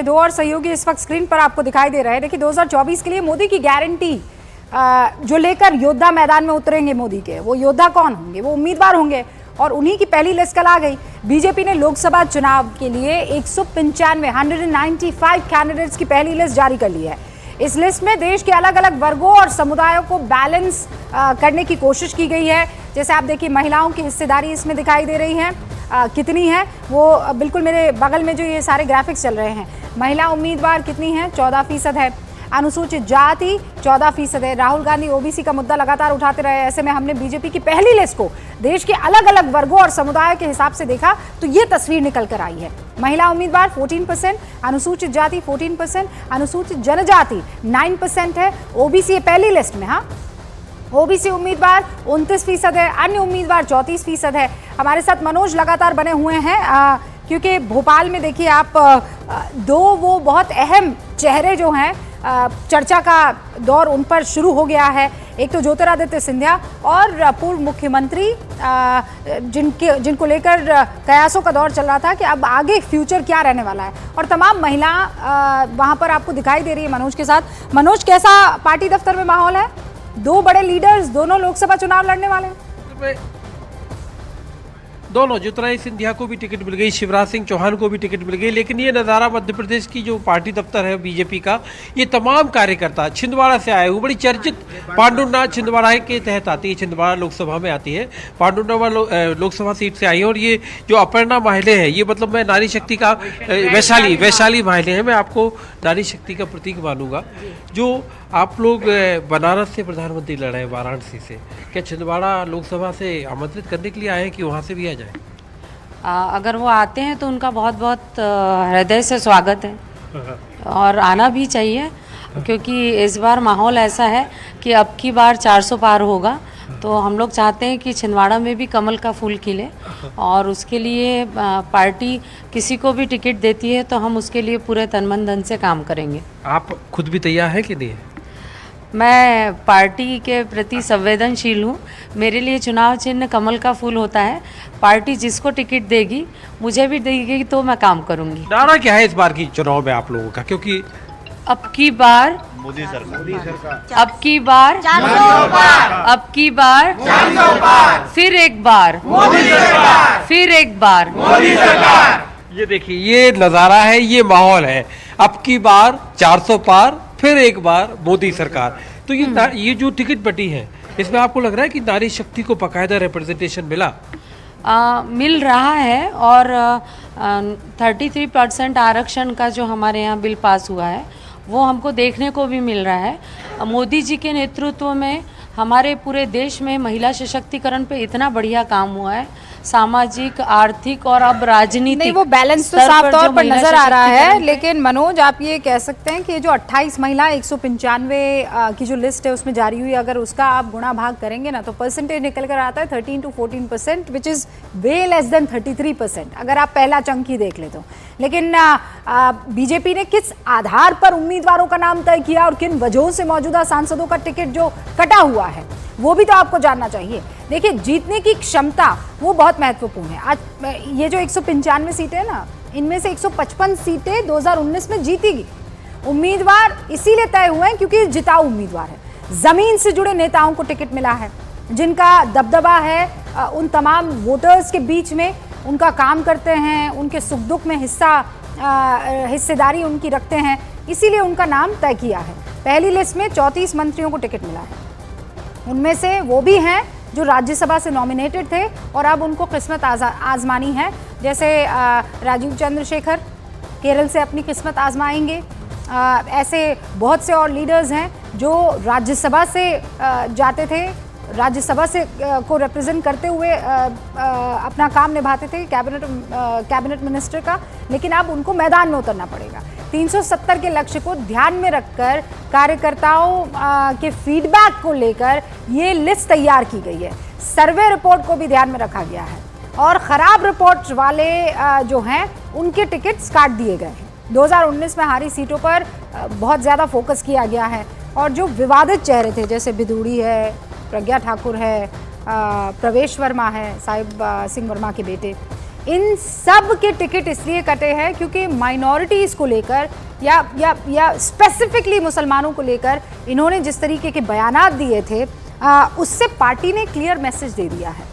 दो और सहयोगी इस वक्त स्क्रीन पर आपको दिखाई दे रहे हैं। देखिए 2024 के लिए मोदी की गारंटी जो लेकर योद्धा मैदान में उतरेंगे मोदी के, वो योद्धा कौन होंगे, वो उम्मीदवार होंगे और उन्हीं की पहली लिस्ट कल आ गई। बीजेपी ने लोकसभा चुनाव के लिए 195 कैंडिडेट्स की पहली लिस्ट जारी कर ली है। इस लिस्ट में देश के अलग अलग वर्गों और समुदायों को बैलेंस करने की कोशिश की गई है। जैसे आप देखिए महिलाओं की हिस्सेदारी इसमें दिखाई दे रही है, कितनी है वो बिल्कुल मेरे बगल में जो ये सारे ग्राफिक्स चल रहे हैं। महिला उम्मीदवार कितनी है, 14% है। अनुसूचित जाति 14% है। राहुल गांधी ओबीसी का मुद्दा लगातार उठाते रहे। ऐसे में हमने बीजेपी की पहली लिस्ट को देश के अलग अलग वर्गों और समुदाय के हिसाब से देखा तो ये तस्वीर निकल कर आई है। महिला उम्मीदवार 14%, अनुसूचित जाति 14%, अनुसूचित जनजाति 9% है। ओबीसी है पहली लिस्ट में, हाँ ओबीसी उम्मीदवार 29% है, अन्य उम्मीदवार 34% है। हमारे साथ मनोज लगातार बने हुए हैं क्योंकि भोपाल में देखिए आप दो वो बहुत अहम चेहरे जो हैं, चर्चा का दौर उन पर शुरू हो गया है। एक तो ज्योतिरादित्य सिंधिया और पूर्व मुख्यमंत्री जिनको लेकर कयासों का दौर चल रहा था कि अब आगे फ्यूचर क्या रहने वाला है, और तमाम महिला वहां पर आपको दिखाई दे रही है मनोज के साथ। मनोज, कैसा पार्टी दफ्तर में माहौल है? दो बड़े लीडर्स, दोनों लोकसभा चुनाव लड़ने वाले हैं। दोनों ज्योतिरादित्य सिंधिया को भी टिकट मिल गई, शिवराज सिंह चौहान को भी टिकट मिल गई। लेकिन ये नज़ारा मध्य प्रदेश की जो पार्टी दफ्तर है बीजेपी का, ये तमाम कार्यकर्ता छिंदवाड़ा से आए हुए, बड़ी चर्चित पांडुनाथ छिंदवाड़ा के तहत आती है, छिंदवाड़ा लोकसभा में आती है, पांडुनाथ लोकसभा सीट से आई है। और ये जो अपर्णा माहिले हैं, ये मतलब मैं नारी शक्ति का वैशाली माहिले हैं, मैं आपको नारी शक्ति का प्रतीक मानूंगा। जो आप लोग बनारस से प्रधानमंत्री लड़े हैं, वाराणसी से, क्या छिंदवाड़ा लोकसभा से आमंत्रित करने के लिए आए हैं कि वहाँ से भी आ जाए? अगर वो आते हैं तो उनका बहुत बहुत हृदय से स्वागत है और आना भी चाहिए, क्योंकि इस बार माहौल ऐसा है कि अब की बार 400 पार होगा। तो हम लोग चाहते हैं कि छिंदवाड़ा में भी कमल का फूल खिले, और उसके लिए पार्टी किसी को भी टिकट देती है तो हम उसके लिए पूरे तन मन धन से काम करेंगे। आप खुद भी तैयार हैं कि नहीं? मैं पार्टी के प्रति संवेदनशील हूँ। मेरे लिए चुनाव चिन्ह कमल का फूल होता है। पार्टी जिसको टिकट देगी, मुझे भी देगी तो मैं काम करूँगी। नारा क्या है इस बार की चुनाव में आप लोगों का? क्योंकि अब की बार मोदी सरकार, अब की बार 400 पार, अब की बार 400 पार, फिर एक बार मोदी सरकार, फिर एक बार मोदी सरकार। ये देखिए, ये नज़ारा है, ये माहौल है। अब की बार 400 पार, फिर एक बार मोदी सरकार। तो ये जो टिकट बटी है, इसमें आपको लग रहा है कि नारी शक्ति को बाकायदा रिप्रेजेंटेशन मिला? मिल रहा है, और 33% आरक्षण का जो हमारे यहाँ बिल पास हुआ है वो हमको देखने को भी मिल रहा है। मोदी जी के नेतृत्व में हमारे पूरे देश में महिला सशक्तिकरण पे इतना बढ़िया काम हुआ है, सामाजिक, आर्थिक और अब राजनीतिक। नहीं, वो बैलेंस तो साफ तौर पर नजर आ रहा है। लेकिन मनोज, आप ये कह सकते हैं कि ये जो 28 महिला 195 की जो लिस्ट है उसमें जारी हुई, अगर उसका आप गुणा भाग करेंगे ना तो परसेंटेज निकल कर आता है 13 to 14%, which is way less than 33% अगर आप पहला चंक ही देख ले तो। लेकिन बीजेपी ने किस आधार पर उम्मीदवारों का नाम तय किया और किन वजहों से मौजूदा सांसदों का टिकट जो कटा हुआ है वो भी तो आपको जानना चाहिए। देखिए, जीतने की क्षमता वो बहुत महत्वपूर्ण है। आज ये जो 195 सीटें ना, इनमें से 155 सीटें 2019 में जीती गई। उम्मीदवार इसीलिए तय हुए हैं क्योंकि जिताऊ उम्मीदवार है, जमीन से जुड़े नेताओं को टिकट मिला है, जिनका दबदबा है उन तमाम वोटर्स के बीच में, उनका काम करते हैं, उनके सुख दुख में हिस्सेदारी उनकी रखते हैं, इसीलिए उनका नाम तय किया है। पहली लिस्ट में 34 मंत्रियों को टिकट मिला है। उनमें से वो भी हैं जो राज्यसभा से नॉमिनेटेड थे और अब उनको किस्मत आजमानी है। जैसे राजीव चंद्रशेखर केरल से अपनी किस्मत आजमाएंगे। ऐसे बहुत से और लीडर्स हैं जो राज्यसभा से जाते थे, राज्यसभा से को रिप्रेजेंट करते हुए अपना काम निभाते थे कैबिनेट मिनिस्टर का, लेकिन अब उनको मैदान में उतरना पड़ेगा। 370 के लक्ष्य को ध्यान में रखकर कार्यकर्ताओं के फीडबैक को लेकर ये लिस्ट तैयार की गई है। सर्वे रिपोर्ट को भी ध्यान में रखा गया है और खराब रिपोर्ट वाले जो हैं उनके टिकट्स काट दिए गए हैं। 2019 में हारी सीटों पर बहुत ज़्यादा फोकस किया गया है, और जो विवादित चेहरे थे जैसे बिधूड़ी है, प्रज्ञा ठाकुर है, प्रवेश वर्मा है, साहिब सिंह वर्मा के बेटे, इन सब के टिकट इसलिए कटे हैं क्योंकि माइनॉरिटीज़ को लेकर या स्पेसिफिकली मुसलमानों को लेकर इन्होंने जिस तरीके के बयानात दिए थे, उससे पार्टी ने क्लियर मैसेज दे दिया है।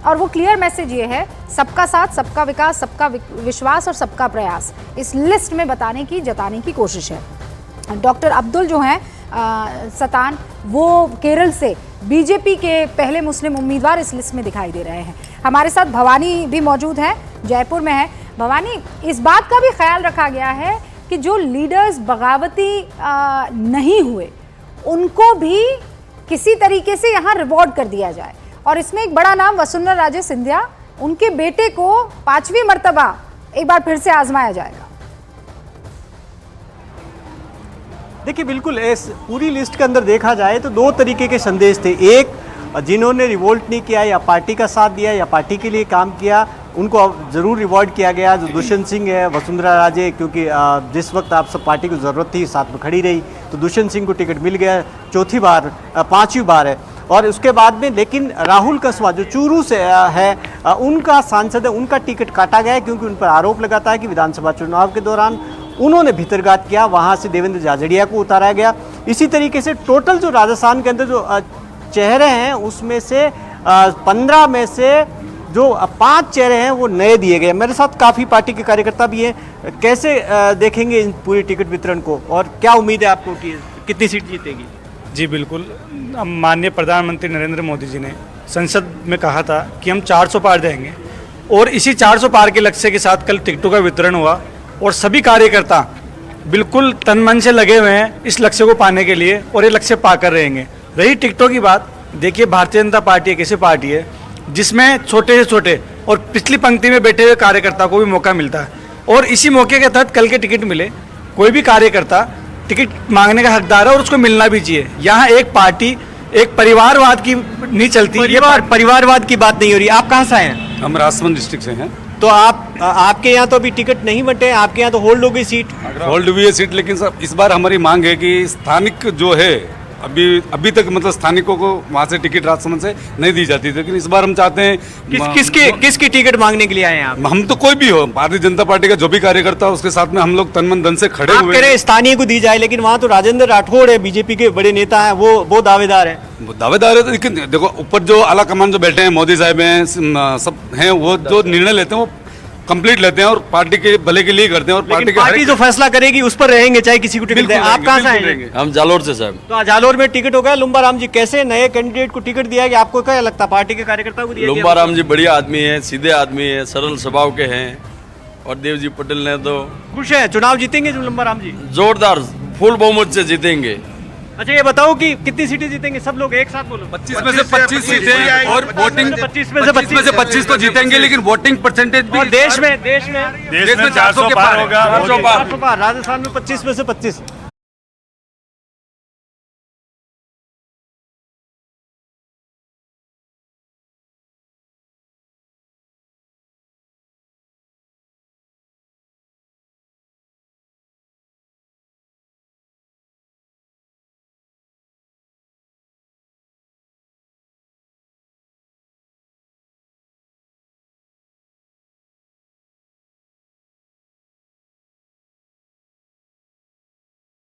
और वो क्लियर मैसेज ये है, सबका साथ, सबका विकास, सबका विश्वास और सबका प्रयास इस लिस्ट में जताने की कोशिश है। डॉक्टर अब्दुल जो हैं सतान, वो केरल से बीजेपी के पहले मुस्लिम उम्मीदवार इस लिस्ट में दिखाई दे रहे हैं। हमारे साथ भवानी भी मौजूद है, जयपुर में है। भवानी, इस बात का भी ख्याल रखा गया है कि जो लीडर्स बगावती नहीं हुए उनको भी किसी तरीके से यहाँ रिवॉर्ड कर दिया जाए, और इसमें एक बड़ा नाम वसुंधरा राजे सिंधिया, उनके बेटे को 5वीं मर्तबा एक बार फिर से आजमाया जाएगा। देखिए, बिल्कुल इस पूरी लिस्ट के अंदर देखा जाए तो दो तरीके के संदेश थे। एक, जिन्होंने रिवोल्ट नहीं किया या पार्टी का साथ दिया या पार्टी के लिए काम किया, उनको ज़रूर रिवॉर्ड किया गया। जो दुष्यंत सिंह है, वसुंधरा राजे, क्योंकि जिस वक्त आप सब पार्टी को ज़रूरत थी साथ में खड़ी रही, तो दुष्यंत सिंह को टिकट मिल गया, चौथी बार, 5वीं बार है। और उसके बाद में लेकिन राहुल कस्वा जो चूरू से है, उनका सांसद है, उनका टिकट काटा गया है क्योंकि उन पर आरोप लगाता है कि विधानसभा चुनाव के दौरान उन्होंने भीतरघात किया, वहाँ से देवेंद्र झाझड़िया को उतारा गया। इसी तरीके से टोटल जो राजस्थान के अंदर जो चेहरे हैं उसमें से 15 में से जो 5 चेहरे हैं वो नए दिए गए। मेरे साथ काफ़ी पार्टी के कार्यकर्ता भी हैं। कैसे देखेंगे इन पूरी टिकट वितरण को और क्या उम्मीद है आपको कि कितनी सीट जीतेगी? जी बिल्कुल, माननीय प्रधानमंत्री नरेंद्र मोदी जी ने संसद में कहा था कि हम 400 पार देंगे, और इसी 400 पार के लक्ष्य के साथ कल टिकटों का वितरण हुआ और सभी कार्यकर्ता बिल्कुल तन मन से लगे हुए हैं इस लक्ष्य को पाने के लिए, और ये लक्ष्य पाकर रहेंगे। रही टिकटों की बात, देखिए भारतीय जनता पार्टी एक ऐसी पार्टी है जिसमें छोटे से छोटे और पिछली पंक्ति में बैठे हुए कार्यकर्ता को भी मौका मिलता है, और इसी मौके के तहत कल के टिकट मिले। कोई भी कार्यकर्ता टिकट मांगने का हकदार है और उसको मिलना भी चाहिए। यहाँ एक पार्टी, एक परिवारवाद की नहीं चलती। परिवारवाद की बात नहीं हो रही। आप कहाँ से हैं? हम राजसमंद डिस्ट्रिक्ट से हैं। तो आपके यहाँ तो अभी टिकट नहीं बटे, आपके यहाँ तो होल्ड हो गई सीट। होल्ड हुई है सीट, लेकिन सर इस बार हमारी मांग है कि स्थानिक जो है अभी तक मतलब स्थानिकों को वहाँ से टिकट राजसमंद से नहीं दी जाती थी, लेकिन इस बार हम चाहते हैं किसकी टिकट मांगने के लिए आए हैं आप? हम तो कोई भी हो, भारतीय जनता पार्टी का जो भी कार्यकर्ता हो उसके साथ में हम लोग तन मन धन से खड़े आप हुए कह रहे हैं स्थानीय को दी जाए, लेकिन वहाँ तो राजेंद्र राठौड़ है, बीजेपी के बड़े नेता हैं, वो दावेदार है। दावेदार है, लेकिन देखो ऊपर जो आला कमान जो बैठे हैं, मोदी साहब हैं, सब हैं, वो जो निर्णय लेते हैं वो कंप्लीट लेते हैं और पार्टी के भले के लिए करते हैं, और पार्टी जो फैसला करेगी उस पर रहेंगे, चाहे किसी को टिकट दे। आप कहाँ से आएंगे? हम जालोर से साहब। तो जालोर में टिकट हो गया। लुम्बाराम जी, कैसे नए कैंडिडेट को टिकट दिया गया, आपको क्या लगता है पार्टी के कार्यकर्ता को दिया गया? लुम्बाराम जी बढ़िया आदमी है, सीधे आदमी है, सरल स्वभाव के हैं, और देवजी पटेल ने तो खुश है। चुनाव जीतेंगे जो लुम्बाराम जी? जोरदार फुल बहुमत से जीतेंगे। अच्छा, ये बताओ कि कितनी सीटें जीतेंगे? सब लोग एक साथ बोलो। 25 में से 25 सीटें, और वोटिंग 25 में से 25 तो जीतेंगे, लेकिन वोटिंग परसेंटेज भी देश में 400 के पार होगा। 400 पार। राजस्थान में 25 में से 25।